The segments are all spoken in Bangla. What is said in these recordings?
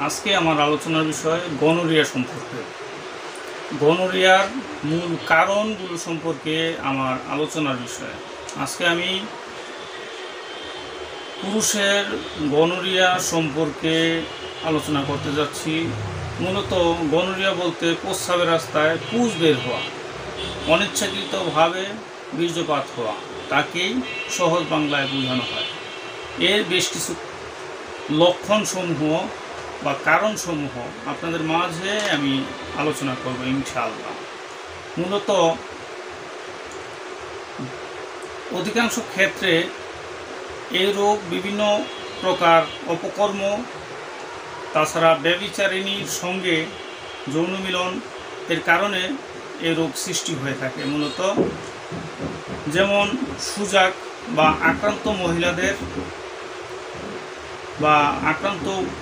আজকে আমার আলোচনার বিষয় গনোরিয়া সম্পর্কে। গনোরিয়ার মূল কারণগুলো সম্পর্কে আমার আলোচনার বিষয়। আজকে আমি পুরুষের গনোরিয়া সম্পর্কে আলোচনা করতে যাচ্ছি। মূলত গনোরিয়া বলতে প্রস্রাবের রাস্তায় পুঁজ বের হওয়া, অনিচ্ছাকৃতভাবে বীর্যপাত হওয়া, তাকেই সহজ বাংলায় বোঝানো হয়। এর বেশ কিছু লক্ষণসমূহ বা কারণসমূহ আপনাদের মাঝে আমি আলোচনা করব ইনশাআল্লাহ। মূলত অধিকাংশ ক্ষেত্রে এই রোগ বিভিন্ন প্রকার অপকর্ম, তাছাড়া ব্যভিচারিণীর সঙ্গে যৌন মিলন এর কারণে এই রোগ সৃষ্টি হয়ে থাকে। মূলত যেমন সুজাক বা আক্রান্ত মহিলাদের বা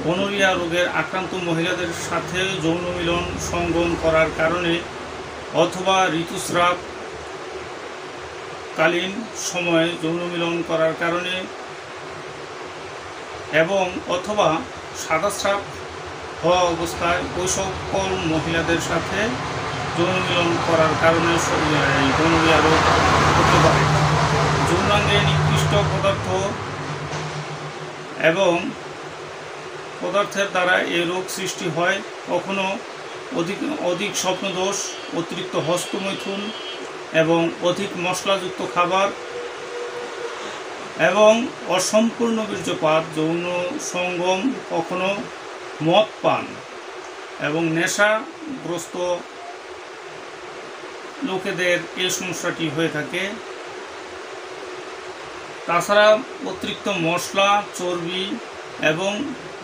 গনোরিয়া রোগের আক্রান্ত মহিলাদের সাথে যৌন মিলন সঙ্গম করার কারণে, অথবা ঋতুস্রাবকালীন সময়ে যৌন মিলন করার কারণে, এবং অথবা সাদাস্রাব হওয়া অবস্থায় ওই সকল মহিলাদের সাথে যৌন মিলন করার কারণে গনোরিয়া রোগ হতে পারে। যৌনাঙ্গে নিকৃষ্ট পদার্থ এবং পদার্থের দ্বারা এই রোগ সৃষ্টি হয়। কখনো অধিক স্বপ্নদোষ, অতিরিক্ত হস্তমৈথুন এবং অধিক মশলাযুক্ত খাবার এবং অসম্পূর্ণ বীর্যপাত, যৌন সঙ্গম, কখনো মদ পান এবং নেশাগ্রস্ত লোকেদের এই সমস্যাটি হয়ে থাকে। তাছাড়া অতিরিক্ত মশলা, চর্বি এবং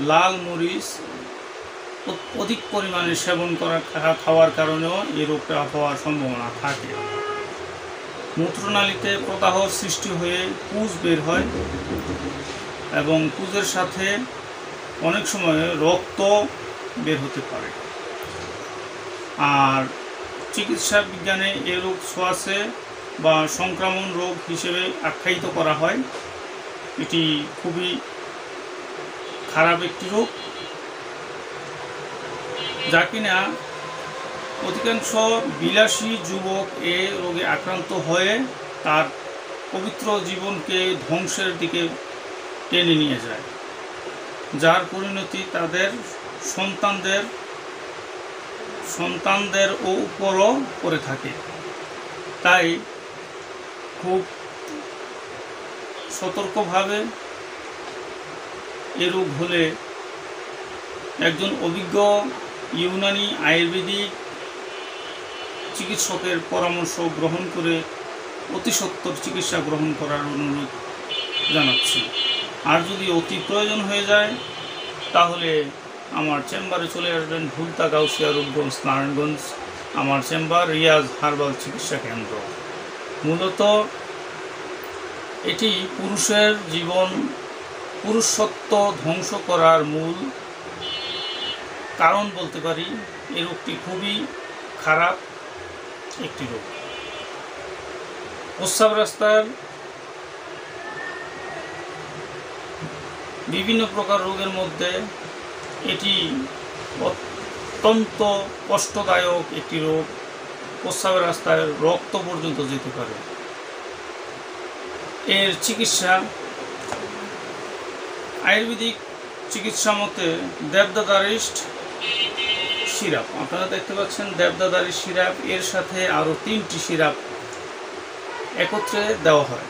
লাল মরিচ অধিক পরিমাণে সেবন খাওয়ার কারণেও এই রোগটা হওয়ার সম্ভাবনা থাকে। মূত্রনালীতে প্রদাহর সৃষ্টি হয়ে পুঁজ বের হয় এবং পুঁজের সাথে অনেক সময় রক্ত বের হতে পারে। আর চিকিৎসা বিজ্ঞানে এই রোগ ছোঁয়াচে বা সংক্রামক রোগ হিসেবে আখ্যায়িত করা হয়। এটি খুবই খারাপ একটি রোগ, যা কিনা অধিকাংশ বিলাসী যুবক এ রোগে আক্রান্ত হয়ে তার পবিত্র জীবনকে ধ্বংসের দিকে টেনে নিয়ে যায়, যার পরিণতি তাদের সন্তানদের উপরও করে থাকে। তাই খুব সতর্কভাবে এ রোগ হলে একজন অভিজ্ঞ ইউনানি আয়ুর্বেদিক চিকিৎসকের পরামর্শ গ্রহণ করে অতি সত্বর চিকিৎসা গ্রহণ করার অনুরোধ জানাচ্ছি। আর যদি অতি প্রয়োজন হয়ে যায় তাহলে আমার চেম্বারে চলে আসবেন। ভুলতা গাউসিয়া রূপগঞ্জ, নারায়ণগঞ্জ। আমার চেম্বার রিয়াজ হার্বাল চিকিৎসা কেন্দ্র। মূলত এটি পুরুষত্ব ধ্বংস করার মূল কারণ বলতে পারি। এই রোগটি খুবই খারাপ একটি রোগ। প্রস্রাব রাস্তার বিভিন্ন প্রকার রোগের মধ্যে এটি অত্যন্ত কষ্টদায়ক একটি রোগ। প্রস্রাবের রাস্তায় রক্ত পর্যন্ত যেতে পারে। এর চিকিৎসা আয়ুর্বেদিক চিকিৎসা মতে দেবদাদারিস্ট সিরাপ, আপনারা দেখতে পাচ্ছেন দেবদাদারি সিরাপ, এর সাথে আরও 3টি সিরাপ একত্রে দেওয়া হয়,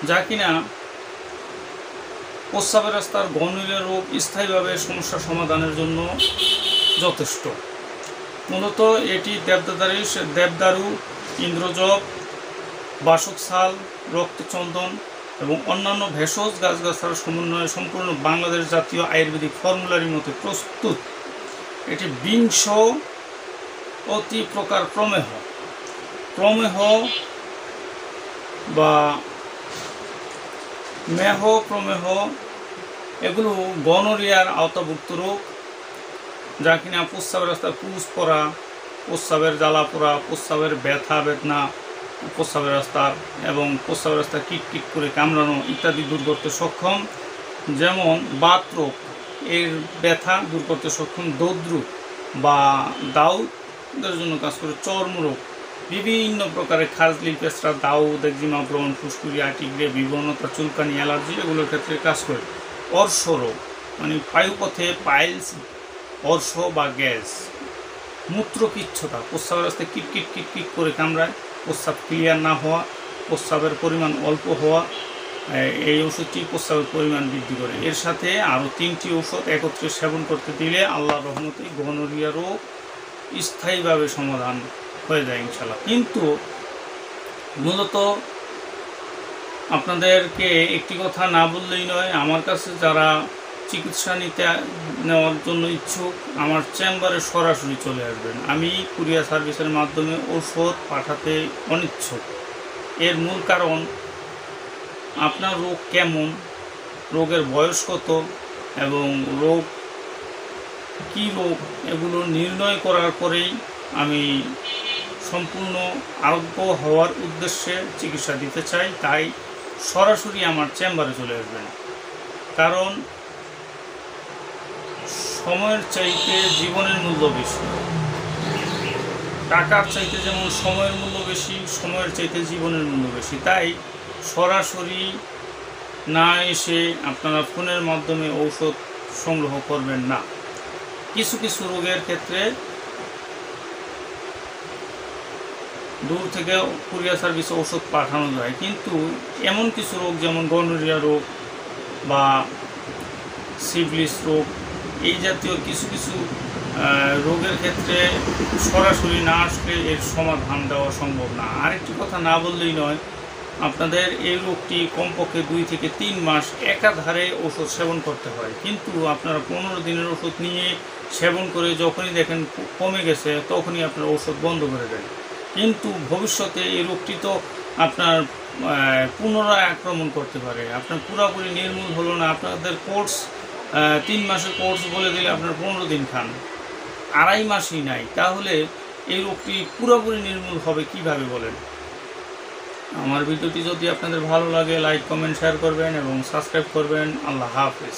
যা কিনা প্রস্রাবের রাস্তার গনোরিয়া রোগ স্থায়ীভাবে সমস্যা সমাধানের জন্য যথেষ্ট। মূলত এটি দেবদারু, ইন্দ্রজব, বাসক ছাল, রক্তচন্দন এবং অন্যান্য ভেষজ গাছগাছার সমন্বয়ে সম্পূর্ণ বাংলাদেশ জাতীয় আয়ুর্বেদিক ফর্মুলারি মতে প্রস্তুত। এটি অতি প্রকার প্রমেহ বা প্রমেহ এগুলো গনোরিয়ার আওতাভুক্ত রোগ, যা কিনা প্রস্রাবের রাস্তায় পুঁজ পড়া, প্রস্রাবের জ্বালা পোড়া, প্রস্রাবের ব্যথা বেদনা প্রস্রাবের রাস্তার এবং প্রস্রাবের রাস্তা কিট কিট করে কামড়ানো ইত্যাদি দূর করতে সক্ষম। যেমন বাত রোগ এর ব্যথা দূর করতে সক্ষম। দৌদ্রু বা দাউদের জন্য কাজ করে। চর্মরোগ, বিভিন্ন প্রকারের খাজলি, পেঁচড়া, দাউদ, একজিমা, ব্রণ, ফুসকুড়ি, আটিগ্রে, বিবর্ণতা, চুলকানি, অ্যালার্জি এগুলোর ক্ষেত্রে কাজ করে। অর্শ রোগ মানে পায়ুপথে পাইলস, অর্শ বা গ্যাস। মূত্রকিচ্ছতা, প্রস্রাবের রাস্তায় কিটকিট কিটকিট করে কামড়ায়, প্রস্রাব ক্লিয়ার না হওয়া, প্রস্রাবের পরিমাণ অল্প হওয়া, এই ওষুধটি প্রস্রাবের পরিমাণ বৃদ্ধি করে। এর সাথে আরও 3টি ওষুধ একত্রে সেবন করতে দিলে আল্লাহর রহমতে গনোরিয়া রোগ স্থায়ীভাবে সমাধান হয়ে যায় ইনশাল্লাহ। কিন্তু মূলত আপনাদেরকে একটি কথা না বললেই নয়, আমার কাছে যারা চিকিৎসা নেওয়ার জন্য ইচ্ছুক আমার চেম্বারে সরাসরি চলে আসবেন। আমি কুরিয়ার সার্ভিসের মাধ্যমে ওষুধ পাঠাতে অনিচ্ছুক। এর মূল কারণ আপনার রোগ কেমন, রোগের বয়স কত এবং রোগ কী রোগ এগুলো নির্ণয় করার পরেই আমি সম্পূর্ণ আরোগ্য হওয়ার উদ্দেশ্যে চিকিৎসা দিতে চাই। তাই সরাসরি আমার চেম্বারে চলে আসবেন। কারণ সময়ের চাইতে জীবনের মূল্য বেশি। টাকার চাইতে যেমন সময়ের মূল্য বেশি, সময়ের চাইতে জীবনের মূল্য বেশি। তাই সরাসরি না এসে আপনারা ফোনের মাধ্যমে ঔষধ সংগ্রহ করবেন না। কিছু কিছু রোগের ক্ষেত্রে দূর থেকে কুরিয়ার সার্ভিসে ওষুধ পাঠানো যায়, কিন্তু এমন কিছু রোগ যেমন গনোরিয়া রোগ বা সিফিলিস রোগ, এই জাতীয় কিছু কিছু রোগের ক্ষেত্রে সরাসরি না আসলে এর সমাধান দেওয়া সম্ভব না। আরেকটি কথা না বললেই নয়, আপনাদের এই রোগটি কমপক্ষে 2 থেকে 3 মাস একাধারে ওষুধ সেবন করতে হয়। কিন্তু আপনারা 15 দিনের ওষুধ নিয়ে সেবন করে যখনই দেখেন কমে গেছে তখনই আপনার ওষুধ বন্ধ করে দেন। কিন্তু ভবিষ্যতে এই রোগটি তো আপনার পুনরায় আক্রমণ করতে পারে। আপনার পুরোপুরি নির্মূল হলো না। আপনাদের কোর্স 3 মাসের কোর্স বলে দিলে আপনার 15 দিন খান, 2.5 মাসই নাই, তাহলে এই রোগটি পুরোপুরি নির্মূল হবে কিভাবে বলেন? আমার ভিডিওটি যদি আপনাদের ভালো লাগে লাইক, কমেন্ট, শেয়ার করবেন এবং সাবস্ক্রাইব করবেন। আল্লাহ হাফেজ।